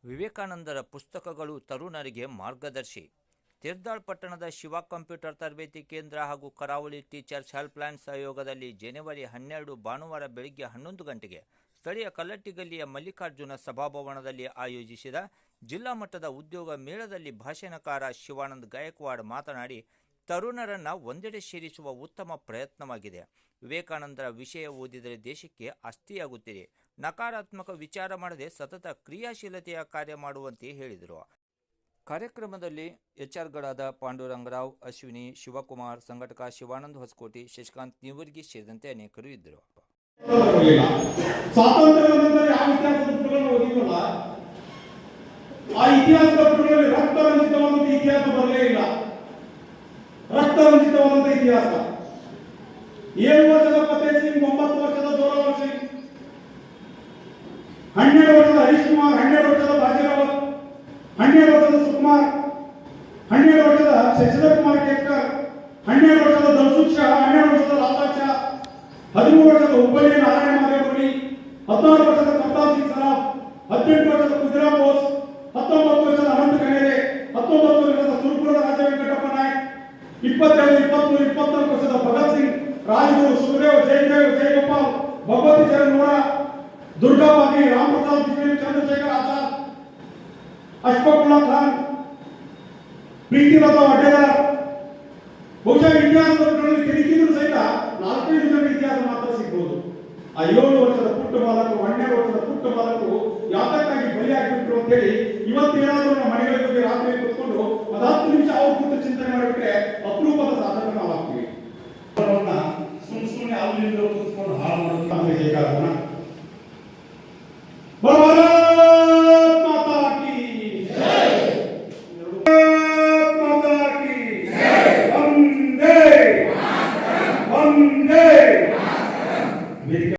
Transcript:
ವಿವೇಕಾನಂದರ ಪುಸ್ತಕಗಳು ತರುಣರಿಗೆ ಮಾರ್ಗದರ್ಶಿ. ತೀರ್ದಾಳ್ ಪಟ್ಟಣದ ಶಿವ ಕಂಪ್ಯೂಟರ್ ತರಬೇತಿ ಕೇಂದ್ರ ಹಾಗೂ ಕರಾವಳಿ ಟೀಚರ್ಸ್ ಹೆಲ್ಪ್ಲೈನ್ ಸಹಯೋಗದಲ್ಲಿ ಜನವರಿ 12 ಭಾನುವಾರ ಬೆಳಗ್ಗೆ 11 ಗಂಟೆಗೆ ಸ್ಥಳೀಯ ಕಲ್ಲಟ್ಟಿಗಲ್ಲಿಯ ಮಲ್ಲಿಕಾರ್ಜುನ ಸಭಾಭವನದಲ್ಲಿ ಆಯೋಜಿಸಿದ ಜಿಲ್ಲಾ ಮಟ್ಟದ ಉದ್ಯೋಗ ಮೇಳದಲ್ಲಿ ಭಾಷಣಕಾರ ಶಿವಾನಂದ ಗಾಯಕ್ವಾಡ್ ಮಾತನಾಡಿ, ತರುಣರನ್ನು ಒಂದೆಡೆ ಸೇರಿಸುವ ಉತ್ತಮ ಪ್ರಯತ್ನವಾಗಿದೆ. ವಿವೇಕಾನಂದರ ವಿಷಯ ಓದಿದರೆ ದೇಶಕ್ಕೆ ಆಸ್ತಿಯಾಗುತ್ತಿದೆ. ನಕಾರಾತ್ಮಕ ವಿಚಾರ ಮಾಡದೆ ಸತತ ಕ್ರಿಯಾಶೀಲತೆಯ ಕಾರ್ಯ ಮಾಡುವಂತೆ ಹೇಳಿದರು. ಕಾರ್ಯಕ್ರಮದಲ್ಲಿ ಎಚ್ಆರ್ಗಳಾದ ಪಾಂಡುರಂಗರಾವ್, ಅಶ್ವಿನಿ, ಶಿವಕುಮಾರ್, ಸಂಘಟಕ ಶಿವಾನಂದ ಹೊಸಕೋಟಿ, ಶಶಿಕಾಂತ್ ನೀವರ್ಗಿ ಸೇರಿದಂತೆ ಅನೇಕರು ಇದ್ದರು. ರಕ್ತರಂಜಿತವಾದಂತಹ ಇತಿಹಾಸ 7 ವರ್ಷದ ಫತೇಹ್ ಸಿಂಗ್, 9 ವರ್ಷದ ಜೋರಾವರ್ ಸಿಂಗ್, 12 ವರ್ಷದ ಹರೀಶ್ ಕುಮಾರ್, 12 ವರ್ಷದ ಬಾಜಿರಾವತ್, 12 ವರ್ಷದ ಸುಕುಮಾರ್, 12 ವರ್ಷದ ಶಶಿಧರ್ ಕುಮಾರ್ ಕೇತ್ಕರ್, 12 ವರ್ಷದ ದಲ್ಸುಖ್ ಶಾ, 12 ವರ್ಷದ ರಾಜಾಕ್ಷ, 13 ವರ್ಷದ ಹುಬ್ಬಳ್ಳಿ ನಾರಾಯಣ ಮಾದೇವರಳಿ, 16 ವರ್ಷದ ಕರ್ತಾಲ್ ಸಿಂಗ್ ಸರಾಫ್, 18 ವರ್ಷದ ಕುದಿರಾ ಬೋಸ್, 19 ವರ್ಷದ ಅನಂತ ಕಣೇರೆ, 19 ವರ್ಷದ ಸುರಪುರದ ರಾಜ ವೆಂಕಟಪ್ಪ ನಾಯ್ಕ್, 22, 23, 24 ವರ್ಷದ ಭಗತ್ ಸಿಂಗ್, ರಾಜಗುರು, ಸುಖದೇವ್, ಜಯದೇವ್, ಜಯಗೋಪಾಲ್, ಭಗವತಿ ಚರಣ್ ನೋರಾ, ದುರ್ಗಾಪಾಗಿ, ರಾಮ್ ಪ್ರಸಾದ್ ಬಿಸ್ಮಿಲ್, ಚಂದ್ರಶೇಖರ್ ಆಚಾರ್, ಅಶ್ಫಾಕುಲ್ಲಾ ಖಾನ್, ಪ್ರೀತಿಲತಾ ವಡ್ಡೇದಾರ್. ಬಹುಶಃ ಇತಿಹಾಸದಲ್ಲಿ ಕಿರಿಕಿದ್ರು ಸಹಿತ 4-5 ಜನ ಇತಿಹಾಸ ಮಾತ್ರ ಸಿಗಬಹುದು. ಆ 7 ವರ್ಷದ ಪುಟ್ಟ ಬಾಲಕರು, 12 ವರ್ಷದ ಪುಟ್ಟ ಬಾಲಕರು ಯಾತಕ್ಕಾಗಿ ಬಲಿಯಾಗಿಬಿಟ್ರು ಅಂತ ಹೇಳಿ ಇವತ್ತೇನಾದ್ರೂ ನಮ್ಮ ಮನೆಗಳ ಬಗ್ಗೆ ರಾತ್ರಿ ಕೂತ್ಕೊಂಡು 10 ನಿಮಿಷ ಅವ್ರ ಕುರಿತು ಚಿಂತನೆ ಮಾಡಿಬಿಟ್ರೆ